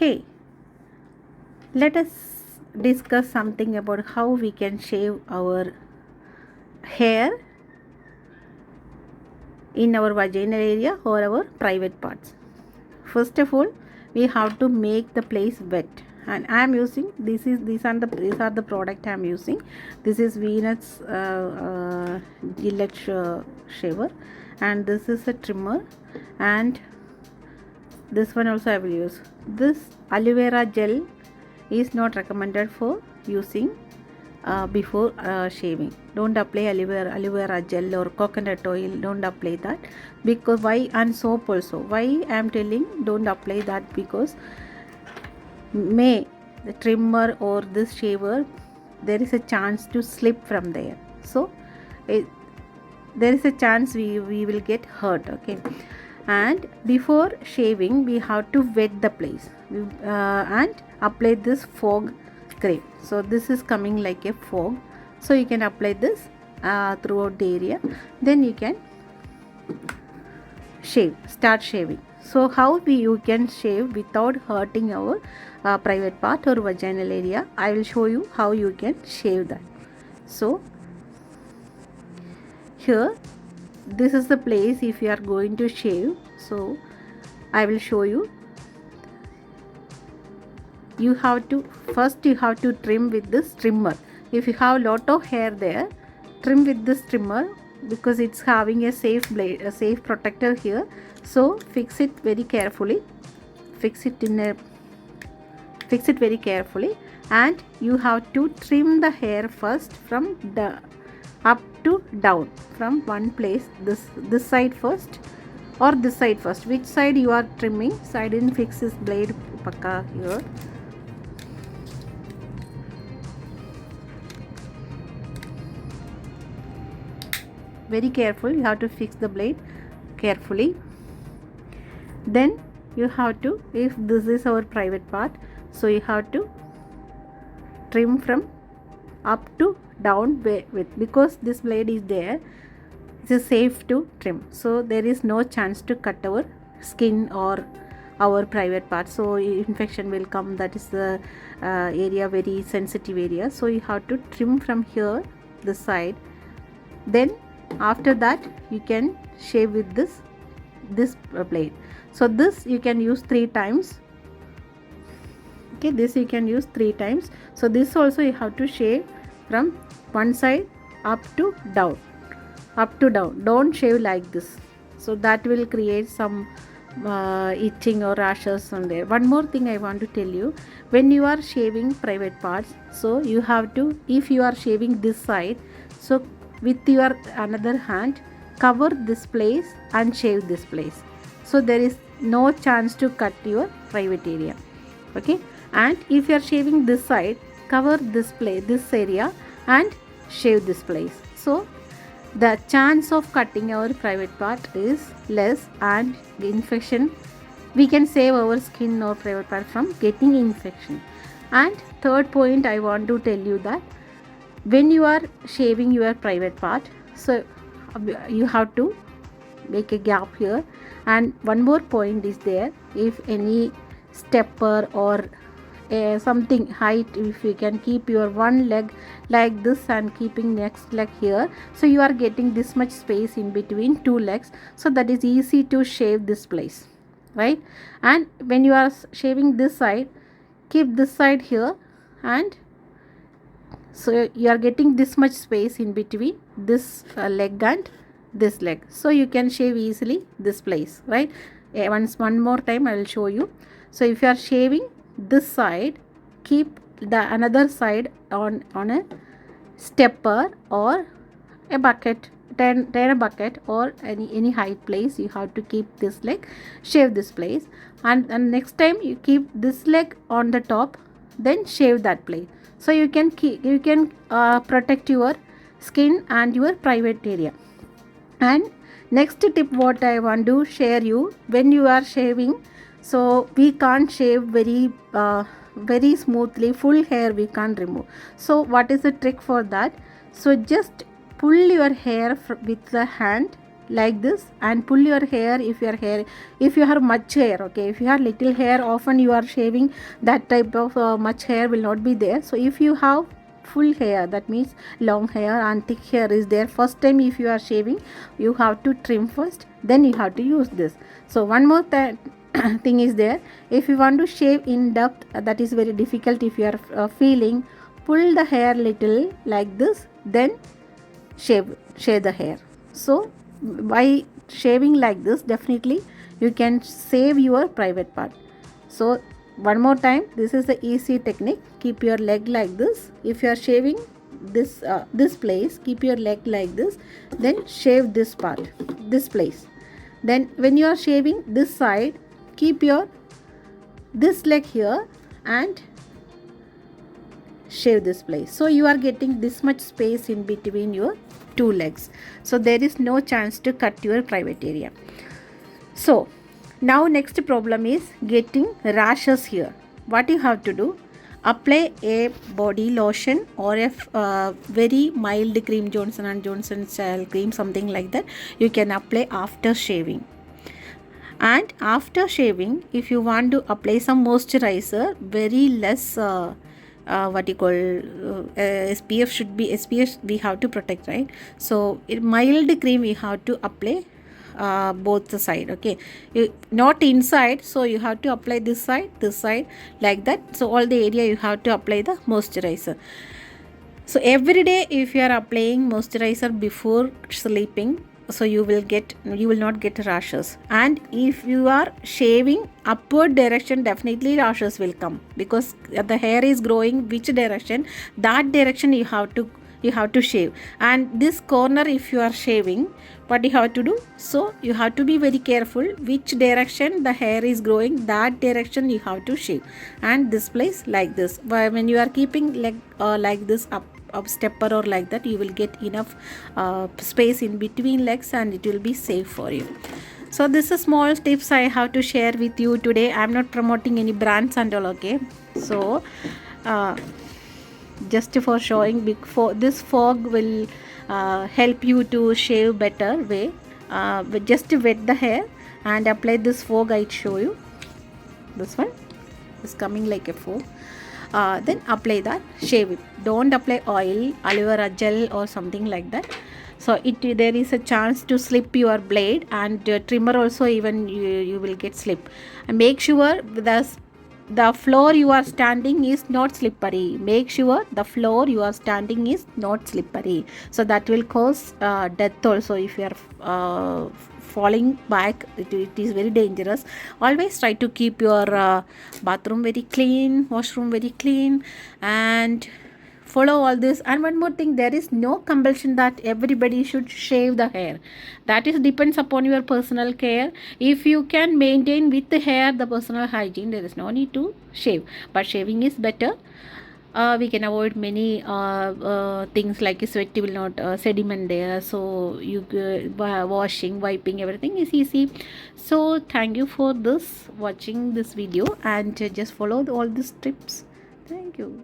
Okay, let us discuss something about how we can shave our hair in our vaginal area or our private parts. First of all, we have to make the place wet, and I am using these are the product I am using. This is Venus Gillette shaver, and this is a trimmer, and this one also I will use. This aloe vera gel is not recommended for using before shaving. Don't apply aloe vera gel or coconut oil. Don't apply that, because why? And soap also. Why I am telling don't apply that? Because may the trimmer or this shaver, there is a chance to slip from there. So there is a chance we will get hurt. Okay, and before shaving we have to wet the place and apply this fog cream. So this is coming like a fog, so you can apply this throughout the area, then you can start shaving. So how you can shave without hurting our private part or vaginal area, I will show you how you can shave that. So here, this is the place if you are going to shave. So I will show you. You have to trim with this trimmer. If you have lot of hair there, trim with this trimmer, because it's having a safe blade, a safe protector here. So fix it very carefully, very carefully, and you have to trim the hair first from the up to down, from one place, this side first or this side first, which side you are trimming. So I didn't fix this blade pakka here. Very careful, you have to fix the blade carefully. Then you have to, if this is our private part, so you have to trim from up to down with, because this blade is there, it is safe to trim. So there is no chance to cut our skin or our private part, so infection will come. That is the area, very sensitive area. So you have to trim from here, this side. Then after that you can shave with this blade. So this you can use 3 times. Okay, this you can use 3 times. So this also you have to shave from one side up to down. Don't shave like this, so that will create some itching or rashes on there. One more thing I want to tell you, when you are shaving private parts, so you have to, if you are shaving this side, so with your another hand cover this place and shave this place, so there is no chance to cut your private area. Okay, and if you are shaving this side, cover this place, this area, and shave this place. So the chance of cutting our private part is less, and the infection, we can save our skin or private part from getting infection. And third point I want to tell you that when you are shaving your private part, so you have to make a gap here. And one more point is there, if any stepper or something height, if you can keep your one leg like this and keeping next leg here, so you are getting this much space in between 2 legs, so that is easy to shave this place, right? And when you are shaving this side, keep this side here, and so you are getting this much space in between this leg and this leg, so you can shave easily this place, right? One more time I will show you. So if you are shaving this side, keep the another side on a stepper or a bucket, turn a bucket or any height place. You have to keep this leg, shave this place, and next time you keep this leg on the top, then shave that place. So you can protect your skin and your private area. And next tip what I want to share you, when you are shaving, so we can't shave very smoothly, full hair we can't remove. So what is the trick for that? So just pull your hair with the hand like this and pull your hair. If you have much hair, okay, if you have little hair, often you are shaving, that type of much hair will not be there. So if you have full hair, that means long hair and thick hair is there, first time if you are shaving, you have to trim first, then you have to use this. So one more thing is there, if you want to shave in depth, that is very difficult. If you are feeling, pull the hair little like this, then shave the hair. So by shaving like this, definitely you can save your private part. So one more time, this is the easy technique. Keep your leg like this. If you are shaving this place, keep your leg like this, then shave this part, this place. Then when you are shaving this side, keep your this leg here and shave this place. So you are getting this much space in between your two legs, so there is no chance to cut your private area. So now next problem is getting rashes here. What you have to do, apply a body lotion or a very mild cream, Johnson & Johnson style cream, something like that, you can apply after shaving. And after shaving, if you want to apply some moisturizer, very less SPF should be, SPF we have to protect, right? So mild cream we have to apply both the side, okay, not inside, so you have to apply this side like that. So all the area you have to apply the moisturizer. So every day if you are applying moisturizer before sleeping, so you will not get rashes. And if you are shaving upward direction, definitely rashes will come, because the hair is growing which direction, that direction you have to shave. And this corner if you are shaving, what you have to do, so you have to be very careful which direction the hair is growing, that direction you have to shave. And this place like this, when you are keeping leg like this up stepper or like that, you will get enough space in between legs and it will be safe for you. So this is small tips I have to share with you today. I am not promoting any brands and all, okay. So just for showing, this fog will help you to shave better way. Just wet the hair and apply this fog. I show you, this one is coming like a fog. Then apply that, shave it. Don't apply oil, aloe vera gel or something like that. So there is a chance to slip your blade, and trimmer also even you will get slip. And make sure the floor you are standing is not slippery. Make sure the floor you are standing is not slippery. So that will cause death also. If you are falling back, it is very dangerous. Always try to keep your bathroom very clean, washroom very clean, and follow all this. And one more thing, there is no compulsion that everybody should shave the hair. That is depends upon your personal care. If you can maintain with the hair the personal hygiene, there is no need to shave, but shaving is better. We can avoid many things like sweat will not sediment there, so you washing, wiping, everything is easy. So thank you for watching this video, and just follow all these tips. Thank you.